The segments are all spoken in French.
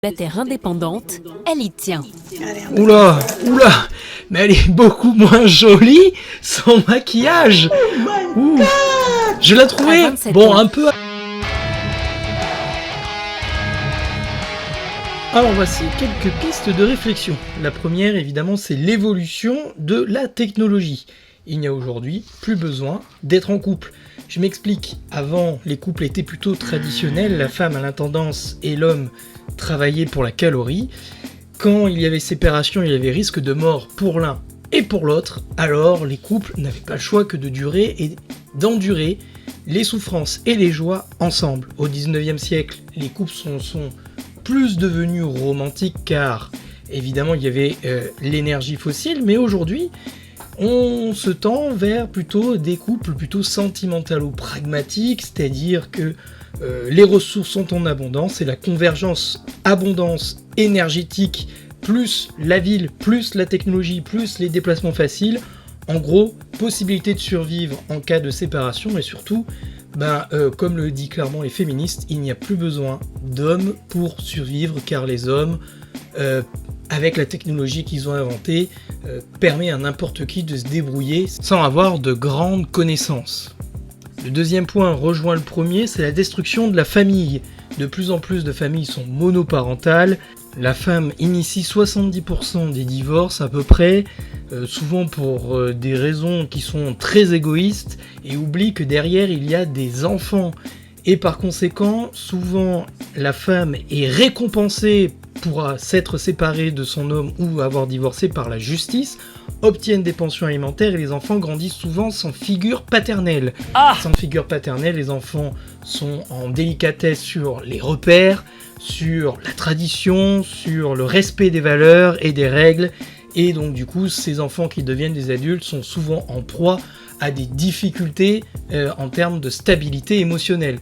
La terre indépendante, elle y tient. Oula, mais elle est beaucoup moins jolie sans maquillage. Ouh, je la trouvais, bon, un peu... Alors voici quelques pistes de réflexion. La première, évidemment, c'est l'évolution de la technologie. Il n'y a aujourd'hui plus besoin d'être en couple. Je m'explique, avant, les couples étaient plutôt traditionnels, la femme a l'intendance et l'homme travaillaient pour la calorie. Quand il y avait séparation, il y avait risque de mort pour l'un et pour l'autre, alors les couples n'avaient pas le choix que de durer et d'endurer les souffrances et les joies ensemble. Au 19e siècle, les couples sont plus devenus romantiques car évidemment il y avait l'énergie fossile, mais aujourd'hui on se tend vers plutôt des couples plutôt sentimentalo-pragmatiques, c'est-à-dire que les ressources sont en abondance et la convergence abondance énergétique plus la ville, plus la technologie, plus les déplacements faciles, en gros, possibilité de survivre en cas de séparation et surtout, comme le dit clairement les féministes, il n'y a plus besoin d'hommes pour survivre car les hommes, avec la technologie qu'ils ont inventée, permet à n'importe qui de se débrouiller sans avoir de grandes connaissances. Le deuxième point rejoint le premier, c'est la destruction de la famille. De plus en plus de familles sont monoparentales. La femme initie 70% des divorces à peu près, souvent pour des raisons qui sont très égoïstes et oublie que derrière il y a des enfants. Et par conséquent, souvent la femme est récompensée pour s'être séparée de son homme ou avoir divorcé par la justice, obtiennent des pensions alimentaires et les enfants grandissent souvent sans figure paternelle. Sans figure paternelle, les enfants sont en délicatesse sur les repères, sur la tradition, sur le respect des valeurs et des règles, et donc du coup ces enfants qui deviennent des adultes sont souvent en proie à des difficultés en termes de stabilité émotionnelle.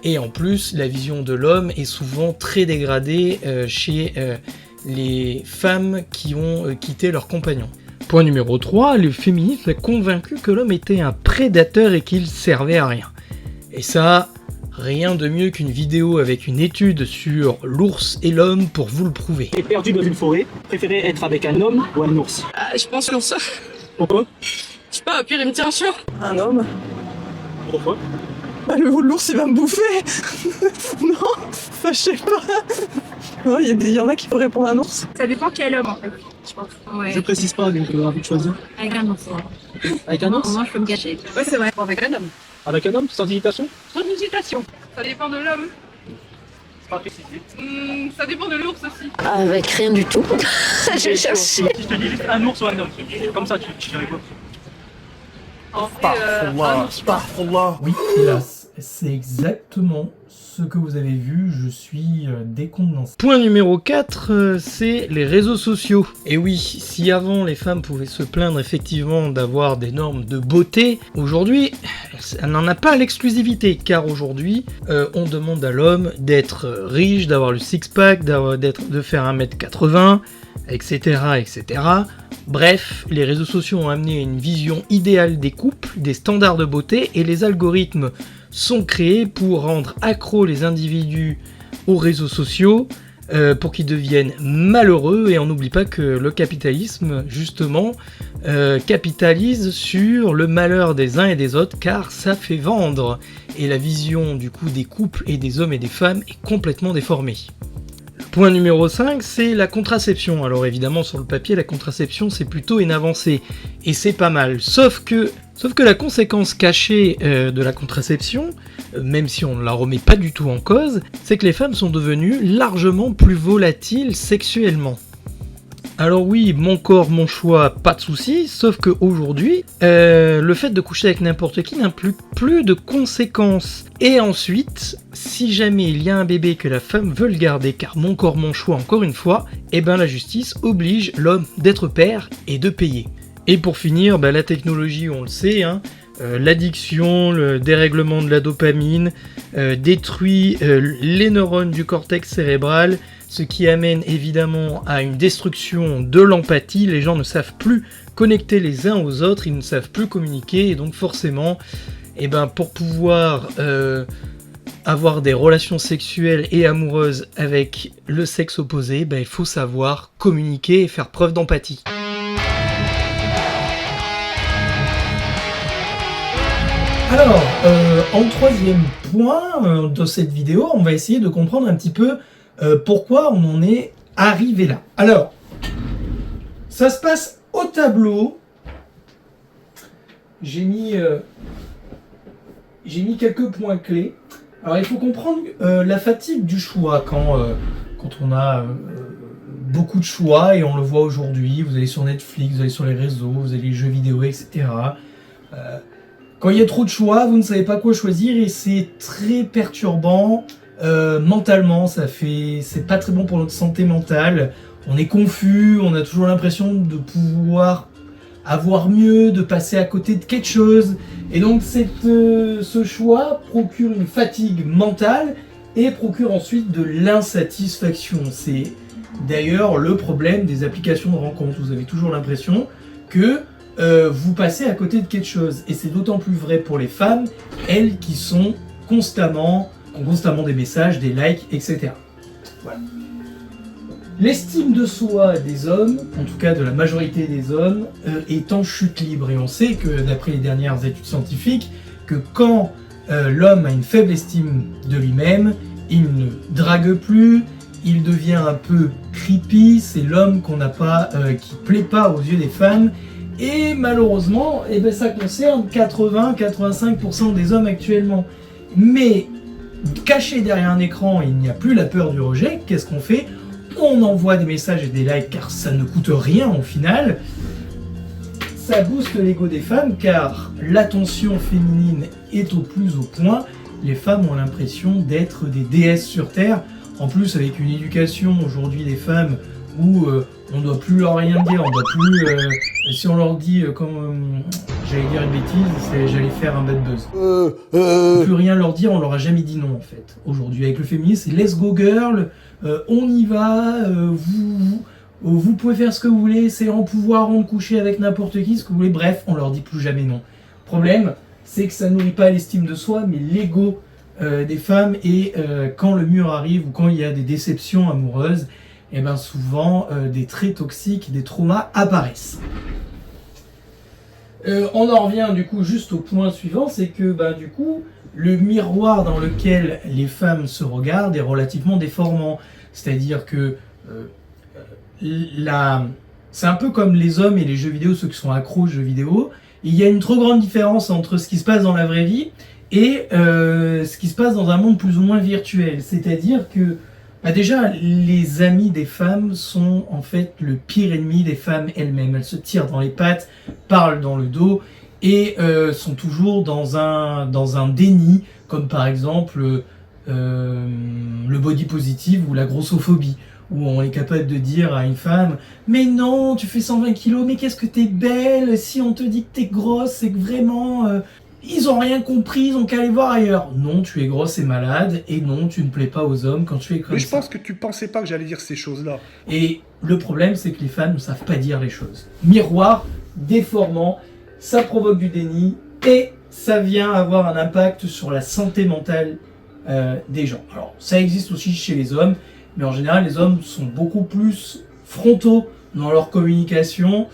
Et en plus, la vision de l'homme est souvent très dégradée chez les femmes qui ont quitté leur compagnon. Point numéro 3, le féminisme est convaincu que l'homme était un prédateur et qu'il servait à rien. Et ça, rien de mieux qu'une vidéo avec une étude sur l'ours et l'homme pour vous le prouver. T'es perdu dans une forêt, préférez être avec un homme ou un ours? Je pense l'ours. Pourquoi? Je sais pas, au pire il me tient chaud. Un homme? Pourquoi? L'ours il va me bouffer. Non, enfin, je sais pas. Non, il y en a qui pourraient répondre à un ours. Ça dépend quel homme en fait, je pense. Ouais. Je précise pas, donc à vous de choisir. Avec un ours. Avec un ours? Au moins je peux me cacher. Ouais, c'est vrai. Avec un homme. Avec un homme, sans hésitation? Sans hésitation. Ça dépend de l'homme. C'est pas précisé. Ça dépend de l'ours aussi. Avec rien du tout. J'ai cherché. Si je te dis juste un ours ou un homme, comme ça tu dirais quoi? Oui, hélas, c'est exactement ce que vous avez vu, je suis décontenancé. Point numéro 4, c'est les réseaux sociaux. Et oui, si avant les femmes pouvaient se plaindre effectivement d'avoir des normes de beauté, aujourd'hui, elle n'en a pas l'exclusivité, car aujourd'hui, on demande à l'homme d'être riche, d'avoir le six-pack, de faire 1m80, etc., etc. Bref, les réseaux sociaux ont amené une vision idéale des couples, des standards de beauté, et les algorithmes sont créés pour rendre accros les individus aux réseaux sociaux, pour qu'ils deviennent malheureux, et on n'oublie pas que le capitalisme, justement, capitalise sur le malheur des uns et des autres, car ça fait vendre, et la vision du coup des couples et des hommes et des femmes est complètement déformée. Point numéro 5, c'est la contraception. Alors évidemment, sur le papier, la contraception, c'est plutôt une avancée. Et c'est pas mal. Sauf que la conséquence cachée de la contraception, même si on ne la remet pas du tout en cause, c'est que les femmes sont devenues largement plus volatiles sexuellement. Alors oui, mon corps, mon choix, pas de soucis, sauf qu'aujourd'hui, le fait de coucher avec n'importe qui n'implique plus de conséquences. Et ensuite, si jamais il y a un bébé que la femme veut le garder, car mon corps, mon choix, encore une fois, la justice oblige l'homme d'être père et de payer. Et pour finir, la technologie, on le sait, l'addiction, le dérèglement de la dopamine, détruit les neurones du cortex cérébral, ce qui amène évidemment à une destruction de l'empathie. Les gens ne savent plus connecter les uns aux autres, ils ne savent plus communiquer, et donc forcément, pour pouvoir avoir des relations sexuelles et amoureuses avec le sexe opposé, il faut savoir communiquer et faire preuve d'empathie. Alors, en troisième point de cette vidéo, on va essayer de comprendre un petit peu pourquoi on en est arrivé là. Alors, ça se passe au tableau. J'ai mis quelques points clés. Alors, il faut comprendre la fatigue du choix quand on a beaucoup de choix, et on le voit aujourd'hui. Vous allez sur Netflix, vous allez sur les réseaux, vous allez les jeux vidéo, etc. Quand il y a trop de choix, vous ne savez pas quoi choisir, et c'est très perturbant mentalement. C'est pas très bon pour notre santé mentale. On est confus, on a toujours l'impression de pouvoir avoir mieux, de passer à côté de quelque chose. Et donc ce choix procure une fatigue mentale et procure ensuite de l'insatisfaction. C'est d'ailleurs le problème des applications de rencontres. Vous avez toujours l'impression que vous passez à côté de quelque chose. Et c'est d'autant plus vrai pour les femmes, elles qui ont constamment des messages, des likes, etc. Voilà. L'estime de soi des hommes, en tout cas de la majorité des hommes, est en chute libre. Et on sait que, d'après les dernières études scientifiques, que quand l'homme a une faible estime de lui-même, il ne drague plus, il devient un peu creepy, c'est l'homme qu'on n'a pas, qui plaît pas aux yeux des femmes. Et malheureusement, ça concerne 80-85% des hommes actuellement. Mais caché derrière un écran, il n'y a plus la peur du rejet. Qu'est-ce qu'on fait ? On envoie des messages et des likes car ça ne coûte rien au final. Ça booste l'ego des femmes car l'attention féminine est au plus au point. Les femmes ont l'impression d'être des déesses sur Terre. En plus, avec une éducation aujourd'hui des femmes où on ne doit plus leur rien dire, on doit plus... si on leur dit, j'allais dire une bêtise, j'allais faire un bad buzz. Plus rien leur dire, on leur a jamais dit non en fait. Aujourd'hui, avec le féminisme, c'est let's go girl, on y va, vous pouvez faire ce que vous voulez, c'est en pouvoir, on coucher avec n'importe qui, ce que vous voulez, bref, on leur dit plus jamais non. Le problème, c'est que ça nourrit pas l'estime de soi, mais l'ego des femmes, et quand le mur arrive ou quand il y a des déceptions amoureuses, souvent des traits toxiques, des traumas apparaissent. On en revient du coup juste au point suivant, c'est que du coup le miroir dans lequel les femmes se regardent est relativement déformant. C'est-à-dire que c'est un peu comme les hommes et les jeux vidéo, ceux qui sont accros aux jeux vidéo. Il y a une trop grande différence entre ce qui se passe dans la vraie vie et ce qui se passe dans un monde plus ou moins virtuel. C'est-à-dire que déjà, les amis des femmes sont en fait le pire ennemi des femmes elles-mêmes. Elles se tirent dans les pattes, parlent dans le dos et sont toujours dans un déni, comme par exemple le body positive ou la grossophobie, où on est capable de dire à une femme « Mais non, tu fais 120 kilos, mais qu'est-ce que t'es belle, si on te dit que t'es grosse, c'est que vraiment... ils ont rien compris, ils ont qu'à aller voir ailleurs. Non, tu es grosse et malade, et non, tu ne plais pas aux hommes quand tu es comme ça. Mais je pense que tu pensais pas que j'allais dire ces choses-là. Et le problème, c'est que les femmes ne savent pas dire les choses. Miroir, déformant, ça provoque du déni, et ça vient avoir un impact sur la santé mentale des gens. Alors, ça existe aussi chez les hommes, mais en général, les hommes sont beaucoup plus frontaux dans leur communication.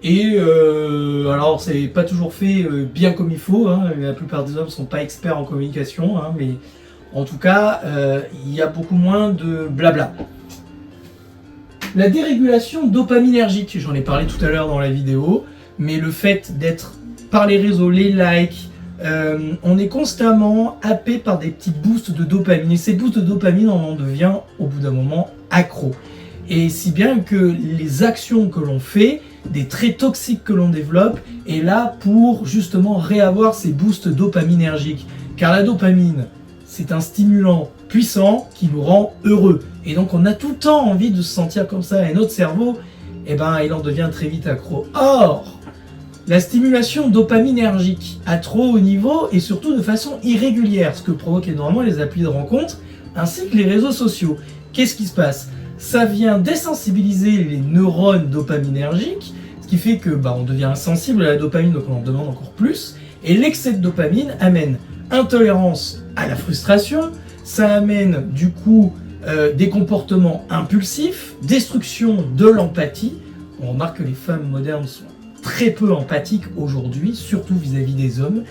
Et alors c'est pas toujours fait bien comme il faut, hein. La plupart des hommes sont pas experts en communication, hein, mais en tout cas il y a beaucoup moins de blabla. La dérégulation dopaminergique, j'en ai parlé tout à l'heure dans la vidéo, mais le fait d'être par les réseaux, les likes, on est constamment happé par des petits boosts de dopamine, et ces boosts de dopamine on en devient au bout d'un moment accro. Et si bien que les actions que l'on fait, des traits toxiques que l'on développe, est là pour justement réavoir ces boosts dopaminergiques. Car la dopamine, c'est un stimulant puissant qui nous rend heureux. Et donc on a tout le temps envie de se sentir comme ça. Et notre cerveau, il en devient très vite accro. Or, la stimulation dopaminergique à trop haut niveau et surtout de façon irrégulière, ce que provoquent énormément les applis de rencontre, ainsi que les réseaux sociaux. Qu'est-ce qui se passe ? Ça vient désensibiliser les neurones dopaminergiques, ce qui fait que on devient insensible à la dopamine, donc on en demande encore plus. Et l'excès de dopamine amène Intolérance à la frustration, ça amène du coup des comportements impulsifs, destruction de l'empathie. On remarque que les femmes modernes sont très peu empathiques aujourd'hui, surtout vis-à-vis des hommes.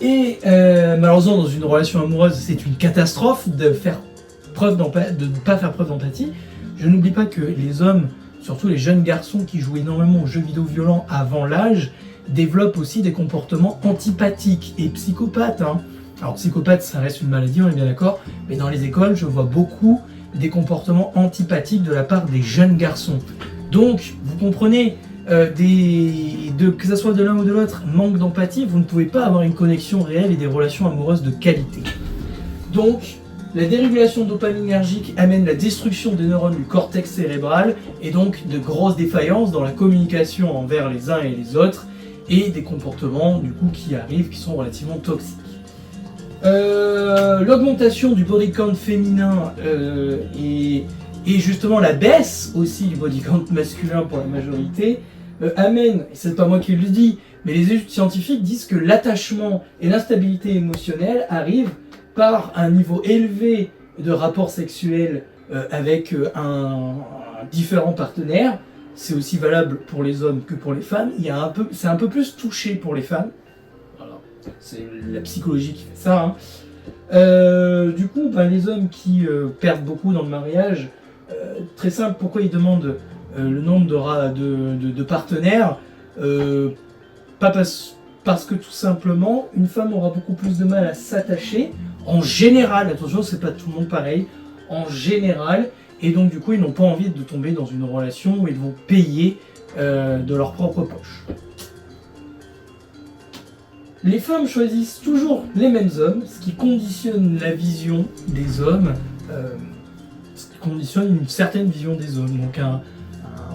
Et malheureusement, dans une relation amoureuse, c'est une catastrophe de ne pas faire preuve d'empathie. Je n'oublie pas que les hommes, surtout les jeunes garçons qui jouent énormément aux jeux vidéo violents avant l'âge, développent aussi des comportements antipathiques et psychopathes. Alors psychopathe, ça reste une maladie, on est bien d'accord, mais dans les écoles, je vois beaucoup des comportements antipathiques de la part des jeunes garçons. Donc, vous comprenez, que ça soit de l'un ou de l'autre, manque d'empathie, vous ne pouvez pas avoir une connexion réelle et des relations amoureuses de qualité. Donc, la dérégulation dopaminergique amène la destruction des neurones du cortex cérébral et donc de grosses défaillances dans la communication envers les uns et les autres et des comportements du coup qui arrivent qui sont relativement toxiques. L'augmentation du body count féminin et justement la baisse aussi du body count masculin pour la majorité amène, et c'est pas moi qui le dis, mais les études scientifiques disent que l'attachement et l'instabilité émotionnelle arrivent par un niveau élevé de rapports sexuels avec un différent partenaire. C'est aussi valable pour les hommes que pour les femmes. C'est un peu plus touché pour les femmes. Voilà. C'est la psychologie qui fait ça. Du coup, les hommes qui perdent beaucoup dans le mariage, très simple, pourquoi ils demandent le nombre de partenaires parce que tout simplement, une femme aura beaucoup plus de mal à s'attacher. En général, attention, c'est pas tout le monde pareil, en général, et donc du coup ils n'ont pas envie de tomber dans une relation où ils vont payer de leur propre poche. Les femmes choisissent toujours les mêmes hommes, ce qui conditionne la vision des hommes, ce qui conditionne une certaine vision des hommes. Donc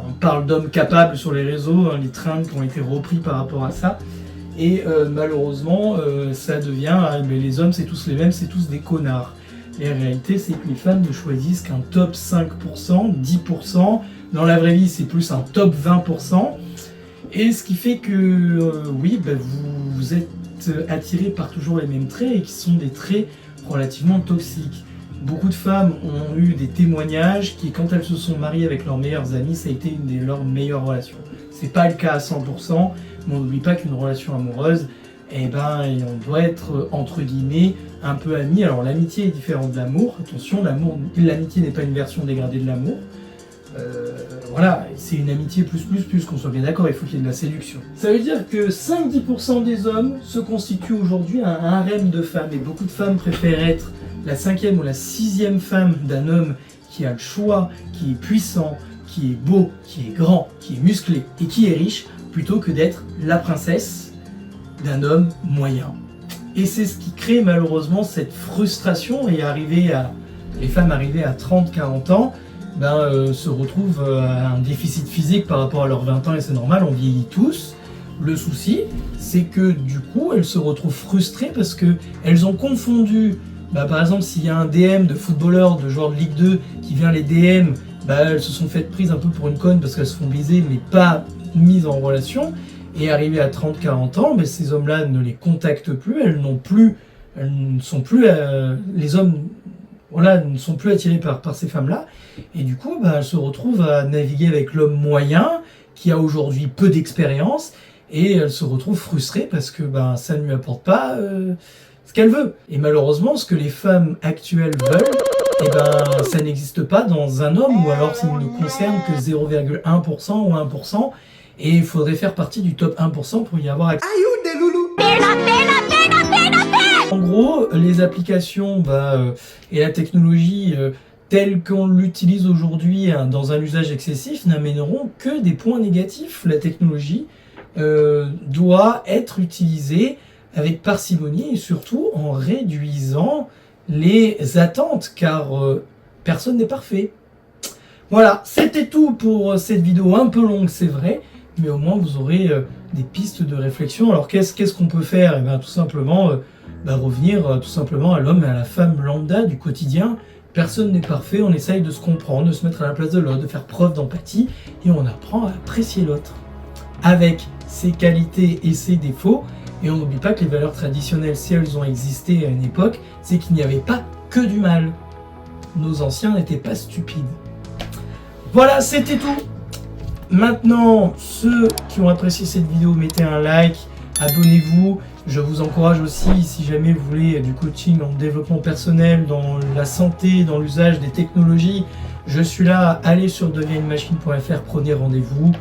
on parle d'hommes capables sur les réseaux, les trends qui ont été repris par rapport à ça. Et malheureusement, ça devient, les hommes c'est tous les mêmes, c'est tous des connards. Et la réalité, c'est que les femmes ne choisissent qu'un top 5%, 10%. Dans la vraie vie, c'est plus un top 20%. Et ce qui fait que, vous êtes attirés par toujours les mêmes traits et qui sont des traits relativement toxiques. Beaucoup de femmes ont eu des témoignages qui, quand elles se sont mariées avec leurs meilleurs amis, ça a été une de leurs meilleures relations. C'est pas le cas à 100%, mais on n'oublie pas qu'une relation amoureuse, on doit être, entre guillemets, un peu amis. Alors l'amitié est différente de l'amour, attention, l'amitié n'est pas une version dégradée de l'amour. C'est une amitié plus, qu'on soit bien d'accord, il faut qu'il y ait de la séduction. Ça veut dire que 5-10% des hommes se constituent aujourd'hui un harem de femmes, et beaucoup de femmes préfèrent être la 5e ou la 6e femme d'un homme qui a le choix, qui est puissant, qui est beau, qui est grand, qui est musclé et qui est riche, plutôt que d'être la princesse d'un homme moyen. Et c'est ce qui crée malheureusement cette frustration, et les femmes arrivées à 30-40 ans se retrouvent à un déficit physique par rapport à leurs 20 ans, et c'est normal, on vieillit tous. Le souci, c'est que du coup, elles se retrouvent frustrées parce qu'elles ont confondu, par exemple, s'il y a un DM de footballeur, de joueur de Ligue 2 qui vient les DM, elles se sont faites prises un peu pour une conne parce qu'elles se font baiser, mais pas mises en relation. Et arrivées à 30-40 ans, ces hommes-là ne les contactent plus, les hommes ne sont plus attirés par ces femmes-là. Et du coup, elles se retrouvent à naviguer avec l'homme moyen, qui a aujourd'hui peu d'expérience, et elles se retrouvent frustrées parce que ça ne lui apporte pas ce qu'elle veut. Et malheureusement, ce que les femmes actuelles veulent, ça n'existe pas dans un homme, ou alors ça ne concerne que 0,1% ou 1%, et il faudrait faire partie du top 1% pour y avoir accès. En gros, les applications et la technologie telle qu'on l'utilise aujourd'hui dans un usage excessif n'amèneront que des points négatifs. La technologie doit être utilisée avec parcimonie et surtout en réduisant les attentes, car personne n'est parfait. Voilà, c'était tout pour cette vidéo un peu longue, c'est vrai, mais au moins vous aurez des pistes de réflexion. Alors qu'est-ce qu'on peut faire ? Tout simplement revenir tout simplement à l'homme et à la femme lambda du quotidien. Personne n'est parfait, on essaye de se comprendre, de se mettre à la place de l'autre, de faire preuve d'empathie, et on apprend à apprécier l'autre avec ses qualités et ses défauts, Et on n'oublie pas que les valeurs traditionnelles, si elles ont existé à une époque, c'est qu'il n'y avait pas que du mal. Nos anciens n'étaient pas stupides. Voilà, c'était tout. Maintenant, ceux qui ont apprécié cette vidéo, mettez un like, abonnez-vous. Je vous encourage aussi, si jamais vous voulez du coaching en développement personnel, dans la santé, dans l'usage des technologies, je suis là. Allez sur deviensunemachine.fr, prenez rendez-vous.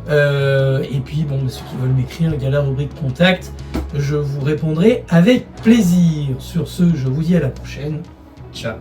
Et puis, bon, ceux qui veulent m'écrire, il y a la rubrique contact. Je vous répondrai avec plaisir. Sur ce, je vous dis à la prochaine. Ciao.